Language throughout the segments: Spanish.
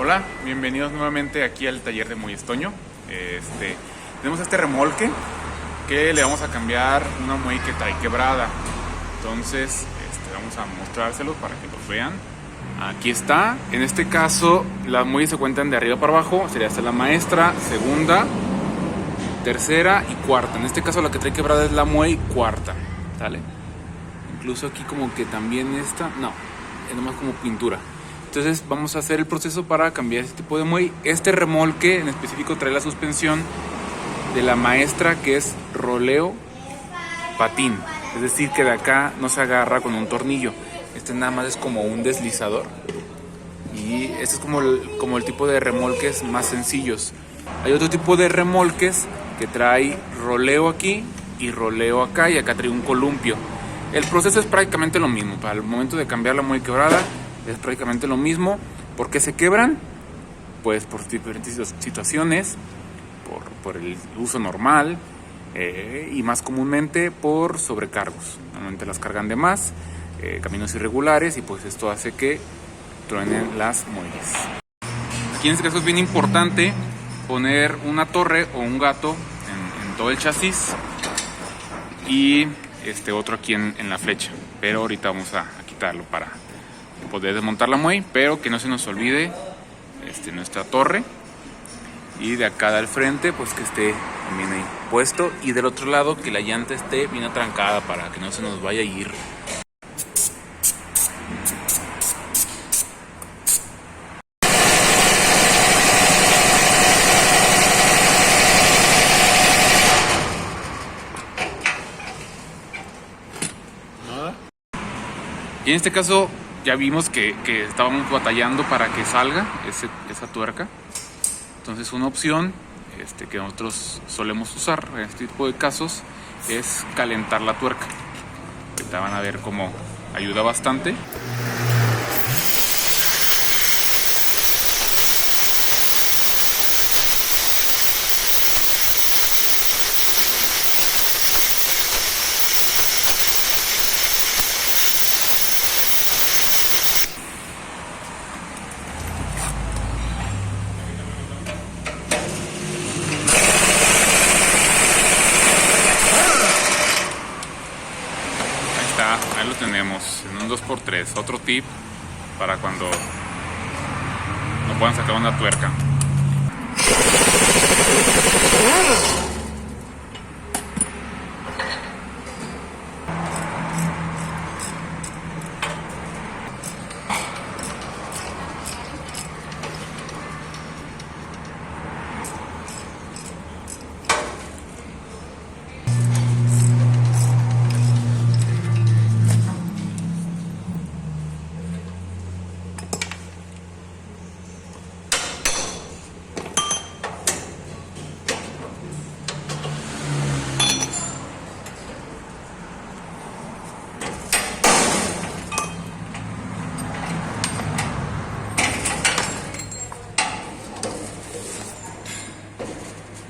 Hola, bienvenidos nuevamente aquí al taller de Muestoño. Tenemos este remolque que le vamos a cambiar una muelle que trae quebrada. Entonces vamos a mostrárselos para que los vean. Aquí está. En este caso las muelles se cuentan de arriba para abajo. Sería esta la maestra, segunda, tercera y cuarta. En este caso la que trae quebrada es la muelle cuarta, ¿sale? Incluso aquí como que también esta, no, es nomás como pintura. Entonces vamos a hacer el proceso para cambiar este tipo de muelle. Este remolque en específico trae la suspensión de la maestra, que es roleo patín. Es decir, que de acá no se agarra con un tornillo. Este nada más es como un deslizador. Y este es como el tipo de remolques más sencillos. Hay otro tipo de remolques que trae roleo aquí y roleo acá, y acá trae un columpio. El proceso es prácticamente lo mismo. Para el momento de cambiar la muelle quebrada es prácticamente lo mismo. ¿Por qué se quebran? Pues por diferentes situaciones, por el uso normal y más comúnmente por sobrecargos. Normalmente las cargan de más, caminos irregulares, y pues esto hace que truenen las muelles. Aquí en este caso es bien importante poner una torre o un gato en todo el chasis y otro aquí en la flecha, pero ahorita vamos a quitarlo para poder desmontar la muelle, pero que no se nos olvide nuestra torre, y de acá del frente pues que esté también ahí puesto, y del otro lado que la llanta esté bien atrancada para que no se nos vaya a ir. Y en este caso ya vimos que estábamos batallando para que salga esa tuerca. Entonces una opción que nosotros solemos usar en este tipo de casos es calentar la tuerca. Ahorita van a ver cómo ayuda bastante. Ahí lo tenemos en un 2x3. Otro tip para cuando no puedan sacar una tuerca.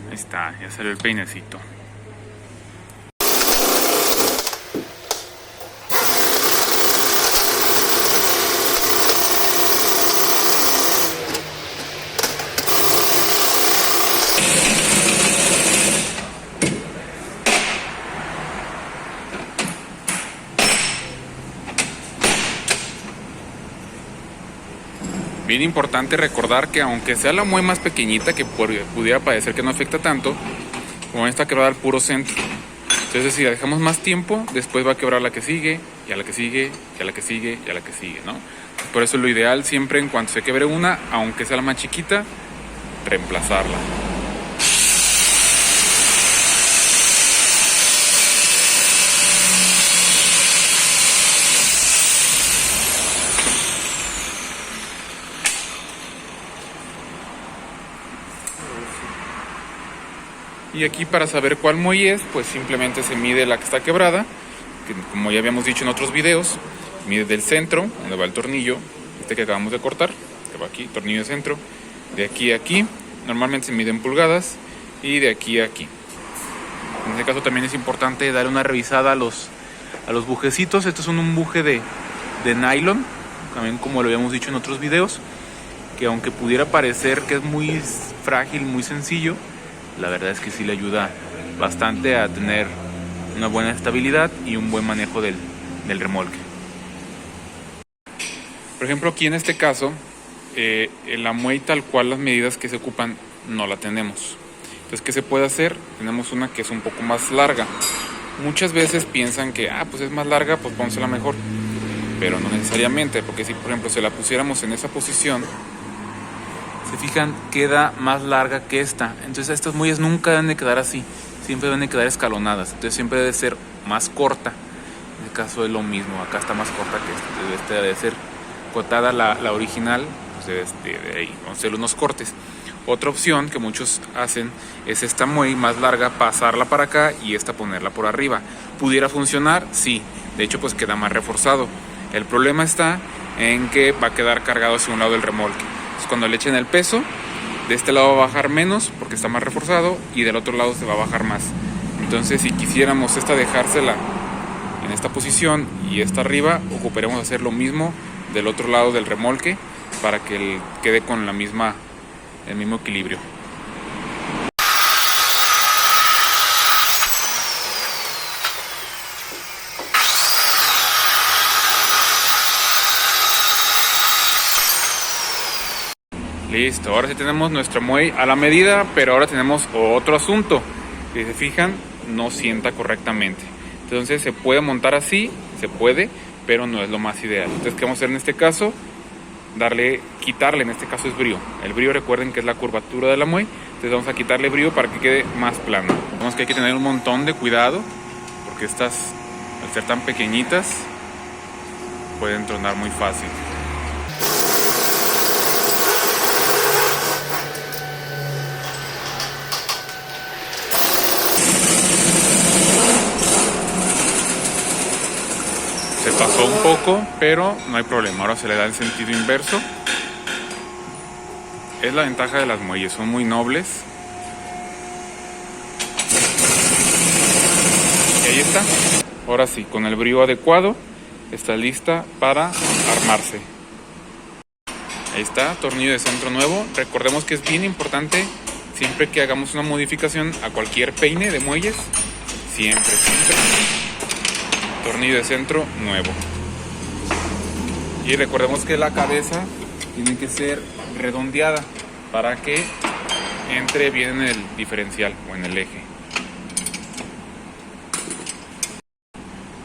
Ahí está, ya salió el peinecito. Bien importante recordar que aunque sea la muelle más pequeñita, que pudiera parecer que no afecta tanto, como esta quebrar al puro centro. Entonces si la dejamos más tiempo, después va a quebrar la que sigue, y a la que sigue, y a la que sigue, y a la que sigue, ¿no? Por eso lo ideal siempre, en cuanto se quebre una, aunque sea la más chiquita, reemplazarla. Y aquí, para saber cuál muelle es, pues simplemente se mide la que está quebrada, que como ya habíamos dicho en otros videos, mide del centro, donde va el tornillo, que acabamos de cortar, que va aquí, tornillo de centro, de aquí a aquí, normalmente se mide en pulgadas, y de aquí a aquí. En este caso también es importante dar una revisada a los bujecitos. Estos son un buje de nylon, también como lo habíamos dicho en otros videos, que aunque pudiera parecer que es muy frágil, muy sencillo, la verdad es que sí le ayuda bastante a tener una buena estabilidad y un buen manejo del remolque. Por ejemplo, aquí en este caso, la muelle tal cual, las medidas que se ocupan no la tenemos. Entonces, ¿qué se puede hacer? Tenemos una que es un poco más larga. Muchas veces piensan que, pues es más larga, pues pónsela mejor. Pero no necesariamente, porque si por ejemplo se la pusiéramos en esa posición, se fijan, queda más larga que esta. Entonces estas muelles nunca deben de quedar así, siempre deben de quedar escalonadas. Entonces siempre debe ser más corta. En este caso es lo mismo, acá está más corta que esta. Esta debe ser cortada la original, pues debe de ahí, vamos a hacer unos cortes. Otra opción que muchos hacen es esta muelle más larga, pasarla para acá y esta ponerla por arriba. ¿Pudiera funcionar? Sí, de hecho pues queda más reforzado. El problema está en que va a quedar cargado hacia un lado del remolque. Entonces cuando le echen el peso, de este lado va a bajar menos porque está más reforzado y del otro lado se va a bajar más. Entonces si quisiéramos esta dejársela en esta posición y esta arriba, ocuparemos hacer lo mismo del otro lado del remolque para que quede con el mismo equilibrio. Listo, ahora sí tenemos nuestra muelle a la medida, pero ahora tenemos otro asunto. Si se fijan, no sienta correctamente. Entonces se puede montar así, se puede, pero no es lo más ideal. Entonces, ¿qué vamos a hacer en este caso? Quitarle, en este caso es brío. El brío, recuerden que es la curvatura de la muelle. Entonces vamos a quitarle brío para que quede más plano. Vemos que hay que tener un montón de cuidado, porque estas, al ser tan pequeñitas, pueden tronar muy fácil. Se pasó un poco, pero no hay problema. Ahora se le da el sentido inverso. Es la ventaja de las muelles, son muy nobles. Y ahí está. Ahora sí, con el brío adecuado, está lista para armarse. Ahí está, tornillo de centro nuevo. Recordemos que es bien importante, siempre que hagamos una modificación a cualquier peine de muelles, siempre tornillo de centro nuevo. Y recordemos que la cabeza tiene que ser redondeada para que entre bien en el diferencial o en el eje.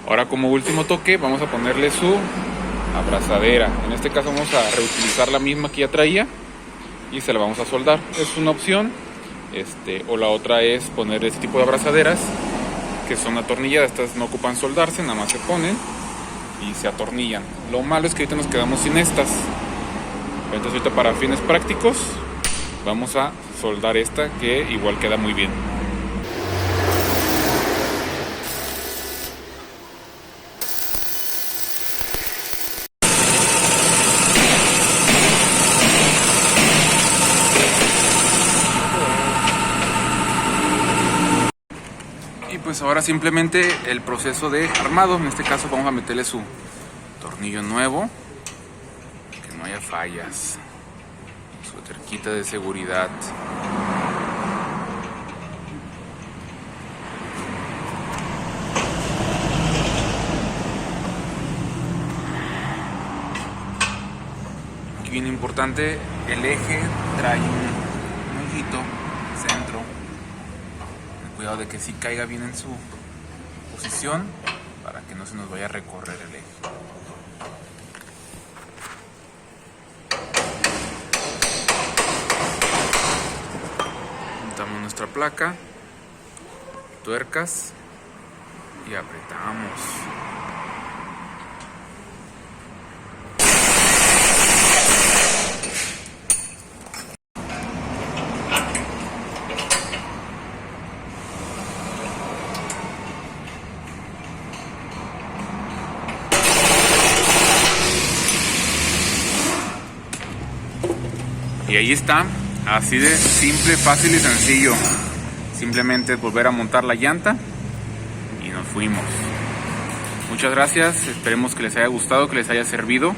Ahora, como último toque, vamos a ponerle su abrazadera. En este caso vamos a reutilizar la misma que ya traía y se la vamos a soldar. Es una opción, o la otra es poner este tipo de abrazaderas que son atornilladas. Estas no ocupan soldarse, nada más se ponen y se atornillan. Lo malo es que ahorita nos quedamos sin estas. Entonces ahorita, para fines prácticos, vamos a soldar esta, que igual queda muy bien. Y pues ahora simplemente el proceso de armado. En este caso vamos a meterle su tornillo nuevo, que no haya fallas, su terquita de seguridad. Aquí bien importante, el eje trae un hoyito centro. Cuidado de que sí caiga bien en su posición para que no se nos vaya a recorrer el eje. Montamos nuestra placa, tuercas y apretamos. Y ahí está, así de simple, fácil y sencillo. Simplemente volver a montar la llanta y nos fuimos. Muchas gracias, esperemos que les haya gustado, que les haya servido.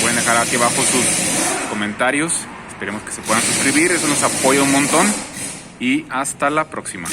pueden dejar aquí abajo sus comentarios. Esperemos que se puedan suscribir, eso nos apoya un montón. Y hasta la próxima.